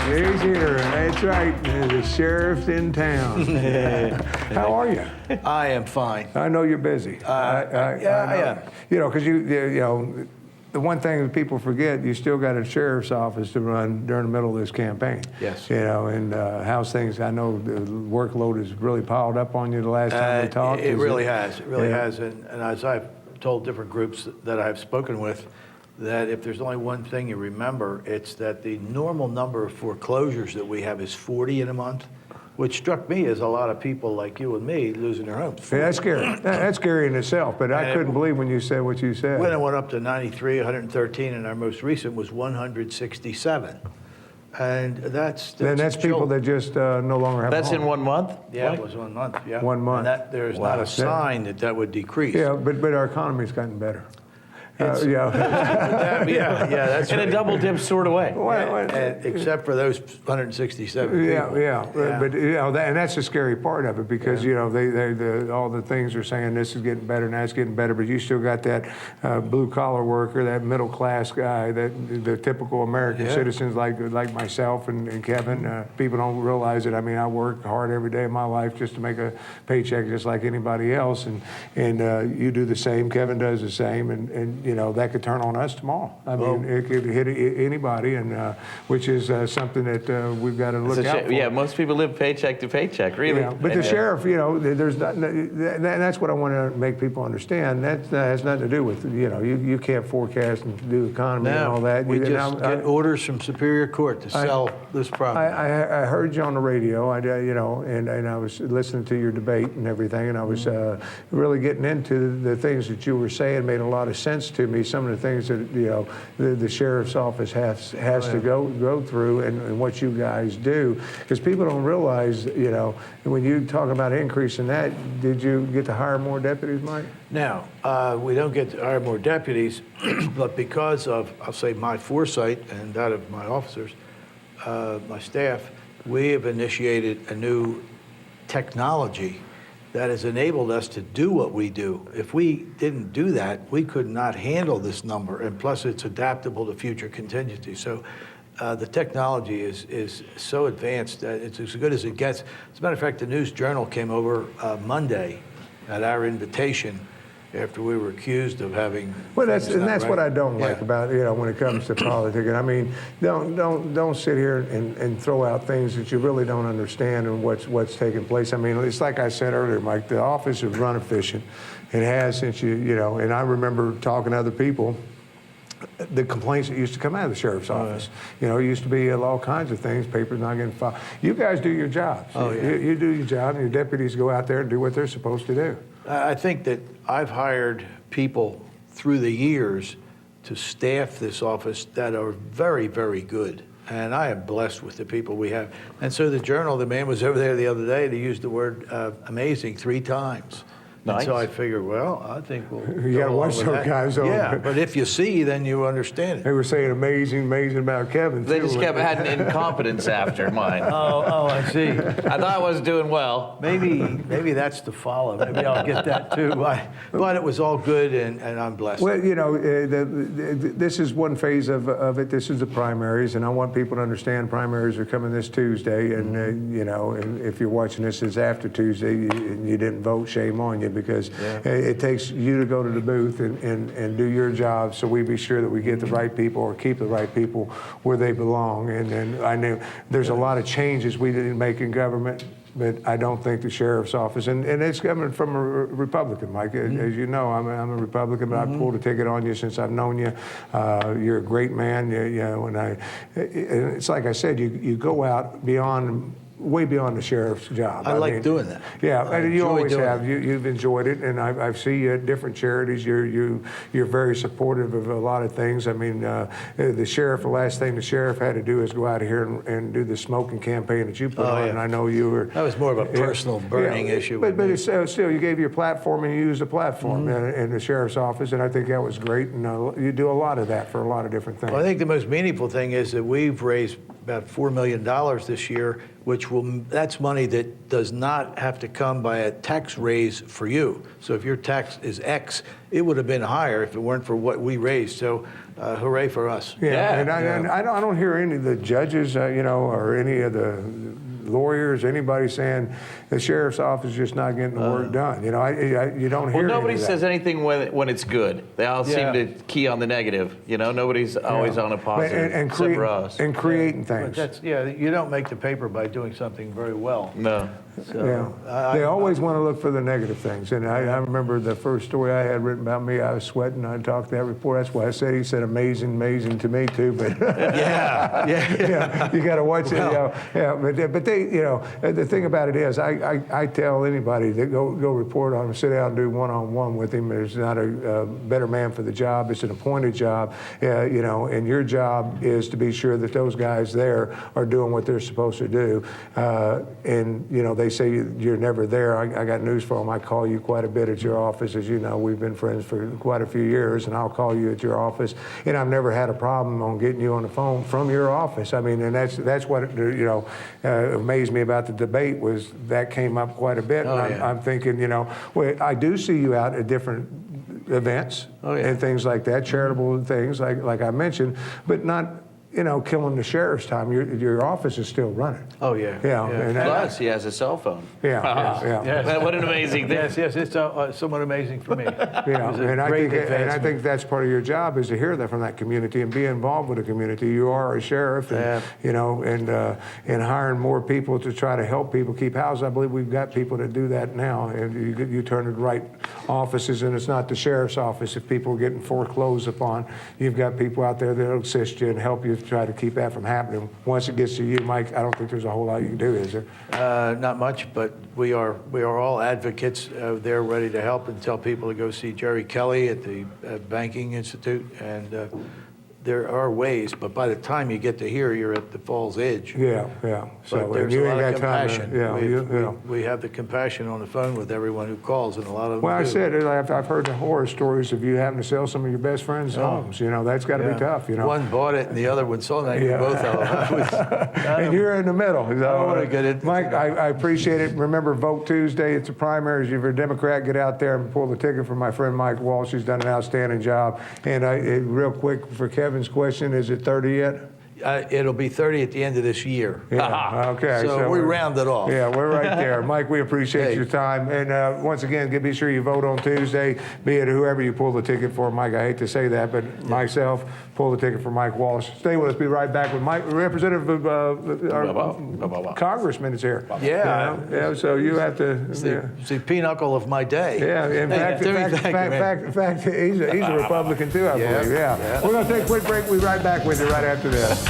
He's here. That's right. The sheriff's in town. How are you? I am fine. I know you're busy. I am. You know, because you know, the one thing that people forget, you still got a sheriff's office to run during the middle of this campaign. Yes. You know, and how's things? I know the workload has really piled up on you the last time we talked. It really has. It really has. And as I've told different groups that I've spoken with, that if there's only one thing you remember, it's that the normal number of foreclosures that we have is 40 in a month, which struck me as a lot of people like you and me losing their homes. Yeah, that's scary. That's scary in itself, but I couldn't believe when you said what you said. When it went up to 93, 113, and our most recent was 167. And that's people that just no longer have That's a home. in 1 month? Yeah, it was 1 month, yeah. 1 month. And there's not a sign that would decrease. Yeah, but our economy's gotten better. That's In a double dip sort of way. and except for those 167 people. Yeah. But you know, and that's the scary part of it because you know all the things are saying this is getting better and that's getting better, but you still got that blue collar worker, that middle class guy, that the typical American citizens like myself and Kevin. People don't realize it. I mean, I work hard every day of my life just to make a paycheck, just like anybody else, and you do the same. Kevin does the same, and you know, that could turn on us tomorrow. I mean, it could hit anybody, and which is something that we've got to look out for. Yeah, most people live paycheck to paycheck, really. Yeah, but the sheriff, you know, there's not, and that's what I want to make people understand. That has nothing to do with, you know, you can't forecast and do economy and all that. We just get orders from Superior Court to sell this property. I heard you on the radio, you know, and I was listening to your debate and everything, and I was really getting into the things that you were saying. Made a lot of sense to me. Some of the things that, you know, the sheriff's office has to go through, and what you guys do, because people don't realize, you know, when you talk about increasing that, did you get to hire more deputies, Mike? Now, we don't get to hire more deputies, but because of, I'll say, my foresight and that of my officers, my staff, we have initiated a new technology that has enabled us to do what we do. If we didn't do that, we could not handle this number, and plus it's adaptable to future contingencies. So the technology is so advanced that it's as good as it gets. As a matter of fact, the News Journal came over Monday at our invitation after we were accused of having. Well, that's what I don't like about, you know, when it comes to politics. I mean, don't sit here and throw out things that you really don't understand and what's taking place. I mean, it's like I said earlier, Mike. The office has run efficient. It has since you know. And I remember talking to other people. The complaints that used to come out of the sheriff's office. You know, it used to be all kinds of things, papers not getting filed. You guys do your jobs. Oh, yeah. You do your job, and your deputies go out there and do what they're supposed to do. I think that I've hired people through the years to staff this office that are very, very good. And I am blessed with the people we have. And so the Journal, the man was over there the other day to use the word amazing 3 times. Nice. And so I figured, well, I think we'll. You got to watch those guys over. Yeah, but if you see, then you understand it. They were saying amazing about Kevin. They too. just kept adding incompetence after mine. Oh, I see. I thought I was doing well. Maybe that's the follow. Maybe I'll get that too. But it was all good, and I'm blessed. Well, you know, this is one phase of it. This is the primaries, and I want people to understand primaries are coming this Tuesday. And you know, and if you're watching this, it's after Tuesday, and you didn't vote. Shame on you, because it takes you to go to the booth and do your job, so we be sure that we get the right people or keep the right people where they belong. And I know there's a lot of changes we didn't make in government, but I don't think the sheriff's office, and it's coming from a Republican, Mike. As you know, I'm a Republican, but I pulled a ticket on you since I've known you. You're a great man, you know, and it's like I said, you go out way beyond the sheriff's job. I like doing that. Yeah, and you always have. It. You've enjoyed it, and I've seen you at different charities. You're very supportive of a lot of things. I mean, the sheriff. The last thing the sheriff had to do is go out of here and do the smoking campaign that you put on. And I know you were. That was more of a personal burning issue. But it's, still, you gave your platform and you used the platform in the sheriff's office, and I think that was great. And you do a lot of that for a lot of different things. Well, I think the most meaningful thing is that we've raised about $4 million this year, that's money that does not have to come by a tax raise for you. So if your tax is X, it would have been higher if it weren't for what we raised. So hooray for us. Yeah, and I don't hear any of the judges, or any of the lawyers, anybody saying the sheriff's office is just not getting the work done. You don't hear. Well, nobody any of says that. anything when it's good. They all seem to key on the negative. Nobody's always on a positive, except for us. And creating But things. you don't make the paper by doing something very well. No. So, They always want to look for the negative things. And I remember the first story I had written about me, I was sweating. I talked to that reporter. That's why he said amazing to me too. But you got to watch it. But they, the thing about it is, I tell anybody that go report on him, sit down and do one-on-one with him. There's not a better man for the job. It's an appointed job, and your job is to be sure that those guys there are doing what they're supposed to do. They say you're never there. I got news for them. I call you quite a bit at your office. As you know, we've been friends for quite a few years, and I'll call you at your office. And I've never had a problem on getting you on the phone from your office. I mean, and that's what amazed me about the debate was that came up quite a bit. And I'm thinking, well, I do see you out at different events and things like that, charitable things like I mentioned, but not killing the sheriff's time. Your office is still running. Oh, yeah. And Plus, he has a cell phone. Yeah. What an amazing thing. Yes, it's somewhat amazing for me. And I think that's part of your job is to hear that from that community and be involved with the community. You are a sheriff, and and hiring more people to try to help people keep houses. I believe we've got people that do that now, and you turn to the right offices, and it's not the sheriff's office. If people are getting foreclosed upon, you've got people out there that'll assist you and help you try to keep that from happening. Once it gets to you, Mike, I don't think there's a whole lot you can do, is there? Not much, but we are all advocates. They're ready to help and tell people to go see Jerry Kelly at the Banking Institute, and there are ways. But by the time you get to here, you're at the fall's edge. Yeah. So So there's you a ain't lot got of time compassion. We have the compassion on the phone with everyone who calls, and a lot of them Well, I do. said I've heard the horror stories of you having to sell some of your best friends' homes. That's got to be tough. One bought it and the other one sold it. Both of them. And you're in the middle. don't wanna get into Mike, I appreciate it. Remember, vote Tuesday. It's the primaries. If you're a Democrat, get out there and pull the ticket for my friend Mike Walsh. He's done an outstanding job. And real quick, for Kevin's question, is it 30 yet? It'll be 30 at the end of this year. Yeah. Okay. So we round it off. Yeah, we're right there. Mike, we appreciate your time. And once again, be sure you vote on Tuesday, be it whoever you pull the ticket for. Mike, I hate to say that, but myself, pull the ticket for Mike Walsh. Stay with us. Be right back with Mike, Representative our Congressman is here. Yeah. So you have to. It's the pinnacle of my day. Yeah, in fact, he's a Republican too, I believe. Yeah. We're going to take a quick break. We'll be right back with you right after this.